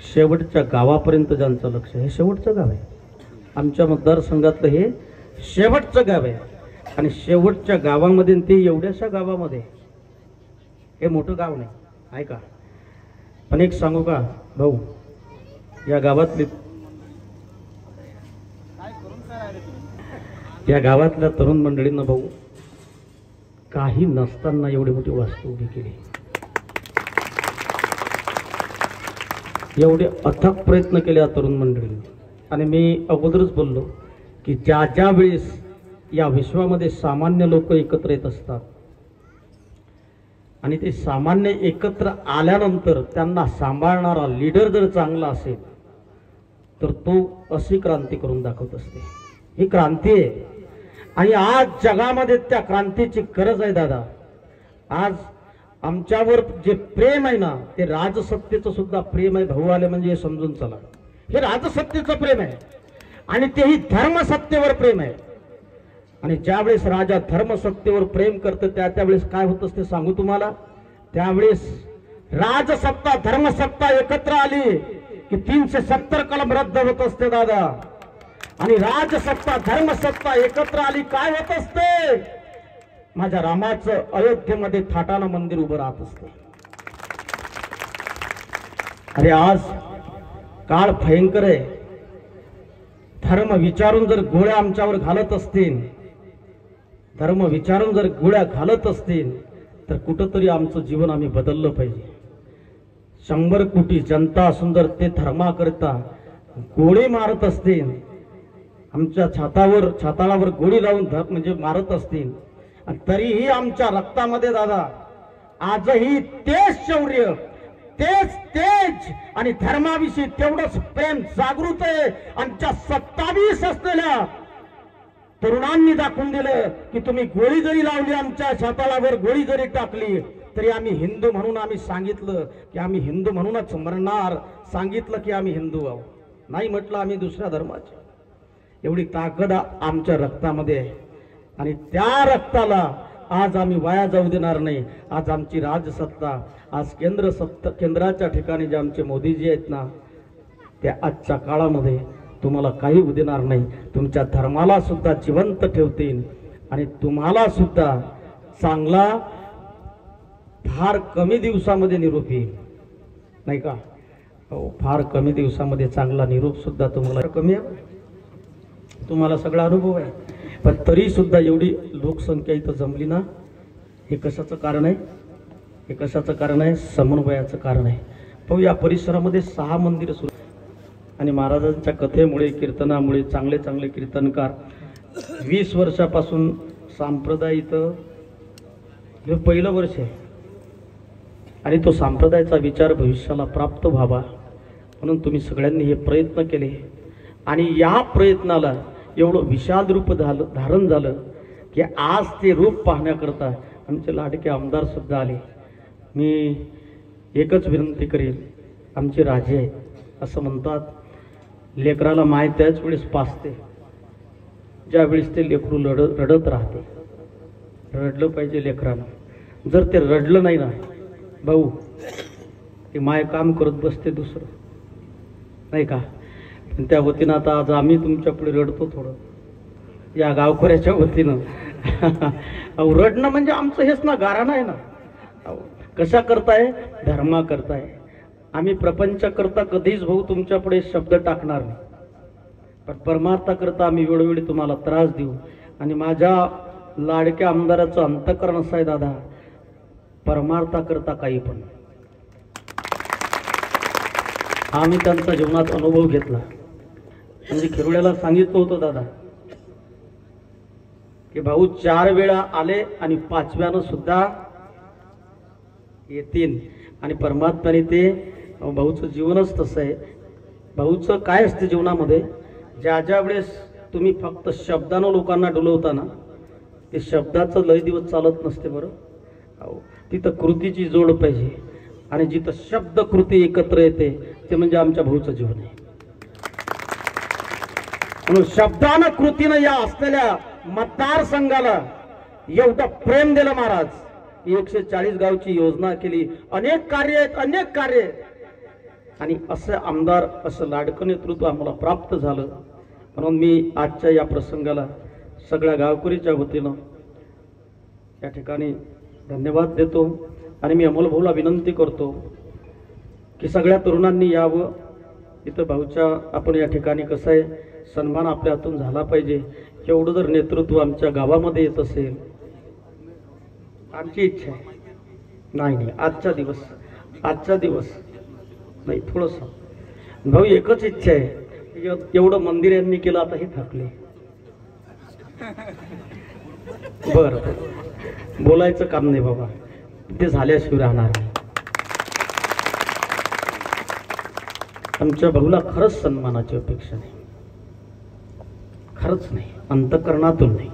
शेवटच्या गावापर्यंत ज्यांचं लक्ष, हे शेवटचं गाव आहे आमच्या मतदारसंघातलं, हे शेवटचं गाव आहे. आणि शेवटच्या गावामध्ये ते एवढ्याशा गावामध्ये, हे मोठं गाव नाही ऐका. पण एक सांगू का भाऊ, या गावातल्या तरुण मंडळींना भाऊ, काही नसताना एवढी मोठी वास्तू उभी केली, एवढे अथक प्रयत्न केले या तरुण मंडळींनी. आणि मी अगोदरच बोललो की ज्या ज्या वेळेस या विश्वामध्ये सामान्य लोक एकत्र येत असतात आणि ते सामान्य एकत्र आल्यानंतर त्यांना सांभाळणारा लीडर जर चांगला असेल तर तो अशी क्रांती करून दाखवत असते. ही क्रांती आहे आणि आज जगामध्ये त्या क्रांतीची गरज आहे दादा. आज आमच्यावर जे प्रेम आहे ना, ते राजसत्तेचं सुद्धा प्रेम आहे भाऊ आले म्हणजे हे समजून चला. हे राजसत्तेचं प्रेम आहे आणि तेही धर्मसत्तेवर प्रेम आहे. आणि ज्यावेळेस राजा धर्मसत्तेवर प्रेम करतं त्यावेळेस काय होत असते सांगू तुम्हाला. त्यावेळेस राजसत्ता धर्मसत्ता एकत्र आली की 370 कलम रद्द होत असते दादा. आणि राजसत्ता धर्मसत्ता एकत्र आली काय होत असते, माझ्या रामाचं अयोध्येमध्ये थाटानं मंदिर उभं राहत असते. अरे आज काळ भयंकर आहे. धर्म विचारून जर गोळ्या आमच्यावर घालत असतील, धर्म विचारून जर गोळ्या घालत असतील तर कुठंतरी आमचं जीवन आम्ही बदललं पाहिजे. 100 कोटी जनता असून जर ते धर्माकरता गोळी मारत असतील, आमच्या छाताळावर गोळी लावून म्हणजे मारत असतील, तरीही आमच्या रक्तामध्ये दादा आजही तेच शौर्य, तेच तेज आणि धर्माविषयी तेवढंच प्रेम जागृत आहे. आमच्या 27 असलेल्या तरुणांनी दाखवून दिलं की तुम्ही गोळी जरी लावली, आमच्या छाताळावर गोळी जरी टाकली, तरी आम्ही हिंदू म्हणून आम्ही सांगितलं की आम्ही हिंदू म्हणूनच मरणार. सांगितलं की आम्ही हिंदू आहोत, नाही म्हटलं आम्ही दुसऱ्या धर्माचे. एवढी ताकद आमच्या रक्तामध्ये आहे आणि त्या रक्ताला आज आम्ही वाया जाऊ देणार नाही. आज आमची राजसत्ता, आज केंद्राच्या ठिकाणी जे आमचे मोदीजी आहेत ना, त्या आजच्या काळामध्ये तुम्हाला काही होऊ देणार नाही. तुमच्या धर्माला सुद्धा जिवंत ठेवतील आणि तुम्हाला सुद्धा चांगला फार कमी दिवसामध्ये निरोप येईल, नाही का. हो, फार कमी दिवसामध्ये चांगला निरोप सुद्धा तुम्हाला, कमी आहे तुम्हाला सगळा अनुभव आहे, पण तरी सुद्धा एवढी लोकसंख्या इथं जमली ना, हे कशाचं कारण आहे, हे कशाचं कारण आहे, समन्वयाचं कारण आहे. पाहू या परिसरामध्ये 6 मंदिरं सुरू आणि महाराजांच्या कथेमुळे, कीर्तनामुळे चांगले चांगले कीर्तनकार 20 वर्षापासून संप्रदाय इथं, हे पहिलं वर्ष आहे आणि तो संप्रदायाचा विचार भविष्याला प्राप्त व्हावा म्हणून तुम्ही सगळ्यांनी हे प्रयत्न केले. आणि या प्रयत्नाला एवढं विशाल रूप धारण झालं की आज ते रूप पाहण्याकरता आमचे लाडके आमदार सुद्धा आले. मी एकच विनंती करेल, आमचे राजे आहेत असं म्हणतात, लेकराला माय त्याच वेळेस पासते ज्या वेळेस ते लेकरू रडत राहते. रडलं पाहिजे लेकरानं. जर ते रडलं नाही ना भाऊ, ते माय काम करत बसते दुसरं, नाही का. त्या वतीनं आता आज आम्ही तुमच्या पुढे रडतो थोडं, या गावकऱ्याच्या वतीनं. रडणं म्हणजे आमचं हेच ना, गाराणं आहे ना. कशा करताय, धर्मा करताय. आम्ही प्रपंच करता कधीच भाऊ तुमच्या पुढे शब्द टाकणार नाही, पण परमार्था करता आम्ही वेळोवेळी तुम्हाला त्रास देऊ. आणि माझ्या लाडक्या आमदाराचं अंतःकरण असं आहे दादा, परमार्था करता काही पण. आम्ही त्यांचा जीवनात अनुभव घेतला. म्हणजे खिरोड्याला सांगितलं होतं दादा की भाऊ 4 वेळा आले आणि 5व्यानं सुद्धा येतील. आणि परमात्म्याने ते, भाऊचं जीवनच तसं आहे. भाऊचं काय असतं जीवनामध्ये, ज्या वेळेस तुम्ही फक्त शब्दानं लोकांना डुलवता ना, ते शब्दाचं लय दिवस चालत नसते बरं. तिथं कृतीची जोड पाहिजे आणि जिथं शब्द कृती एकत्र येते ते म्हणजे आमच्या भाऊचं जीवन आहे. म्हणून शब्दानं कृतीनं या असलेल्या मतदारसंघाला एवढं प्रेम दिलं महाराज. 140 गावची योजना केली, अनेक कार्य आहेत, अनेक कार्य. आणि असं आमदार, असं लाडकं नेतृत्व आम्हाला प्राप्त झालं. म्हणून मी आजच्या या प्रसंगाला सगळ्या गावकरीच्या वतीनं या ठिकाणी धन्यवाद देतो. आणि मी अमोल भाऊला विनंती करतो की सगळ्या तरुणांनी यावं. इथं भाऊच्या आपण या ठिकाणी कसं आहे, सन्मान आपल्या हातून झाला पाहिजे. एवढं जर नेतृत्व आमच्या गावामध्ये येत असेल, आमची इच्छा आहे. नाही आजचा दिवस नाही, थोडंसं भाऊ एकच इच्छा आहे. एवढं मंदिर यांनी केलं, आता हे थकले. बरं, बोलायचं काम नाही बाबा, ते झाल्याशिवाय राहणार नाही. आमच्या भाऊला खरंच सन्मानाची अपेक्षा नाही, खरंच नाही, अंतःकरणातून नाही.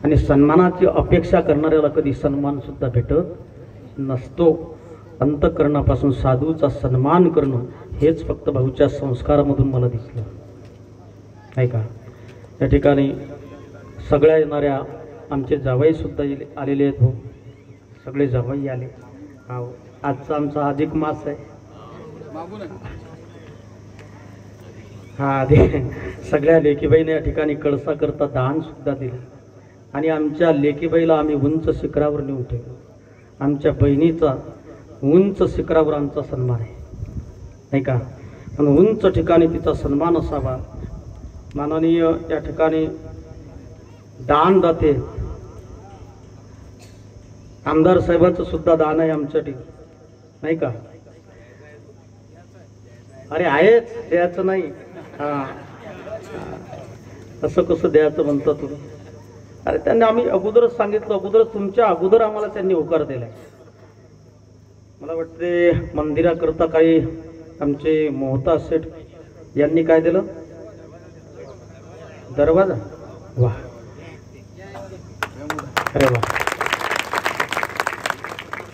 आणि सन्मानाची अपेक्षा करणाऱ्याला कधी सन्मान सुद्धा भेटत नसतो. अंतःकरणापासून साधूचा सन्मान करणं हेच फक्त भाऊच्या संस्कारामधून मला दिसलं, नाही का. या ठिकाणी सगळ्या येणाऱ्या आमचे जावई सुद्धा आलेले आहेत. भाऊ सगळे जावई आले. हो, आजचा आमचा अधिक मास आहे. हा, सगळ्या लेकीबाईने या ठिकाणी कळसा करता दान सुद्धा दिलं. आणि आमच्या लेकीबाईला आम्ही उंच शिखरावर नेऊन ठेवलो. आमच्या बहिणीचा उंच शिखरावर आमचा सन्मान आहे, नाही का. पण उंच ठिकाणी तिचा सन्मान असावा. माननीय या ठिकाणी दानदाते आमदार साहेबांचं सुद्धा दान आहे आमच्या ठिकाणी, नाही का. अरे आहेच, द्यायचं नाही. हा, असं कसं द्यायचं म्हणता तुम्ही. अरे त्यांनी आम्ही अगोदरच सांगितलं, अगोदरच तुमच्या अगोदर आम्हाला त्यांनी होकार दिलाय. मला वाटते मंदिराकरता काही आमचे मोहता सेठ यांनी काय दिलं, दरवाजा. वा, अरे वा.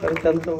तर त्यांचं